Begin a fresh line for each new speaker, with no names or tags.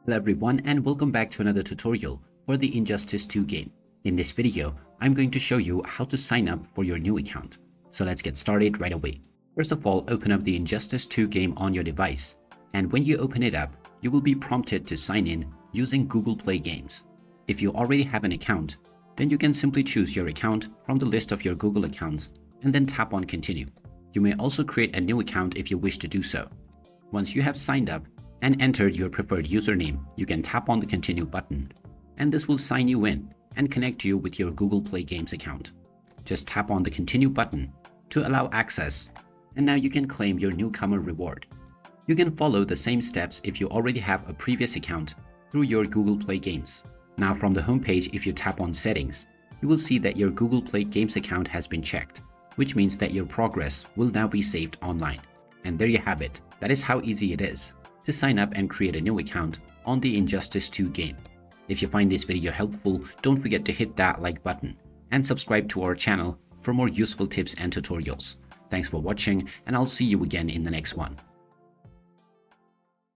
Hello everyone and welcome back to another tutorial for the Injustice 2 game. In this video, I'm going to show you how to sign up for your new account. So let's get started right away. First of all, open up the Injustice 2 game on your device. And when you open it up, you will be prompted to sign in using Google Play Games. If you already have an account, then you can simply choose your account from the list of your Google accounts and then tap on Continue. You may also create a new account if you wish to do so. Once you have signed up and entered your preferred username, you can tap on the Continue button, and this will sign you in and connect you with your Google Play Games account. Just tap on the Continue button to allow access, and now you can claim your newcomer reward. You can follow the same steps if you already have a previous account through your Google Play Games. Now from the homepage, if you tap on Settings, you will see that your Google Play Games account has been checked, which means that your progress will now be saved online. And there you have it. That is how easy it is to sign up and create a new account on the Injustice 2 game. If you find this video helpful, don't forget to hit that like button and subscribe to our channel for more useful tips and tutorials. Thanks for watching, and I'll see you again in the next one.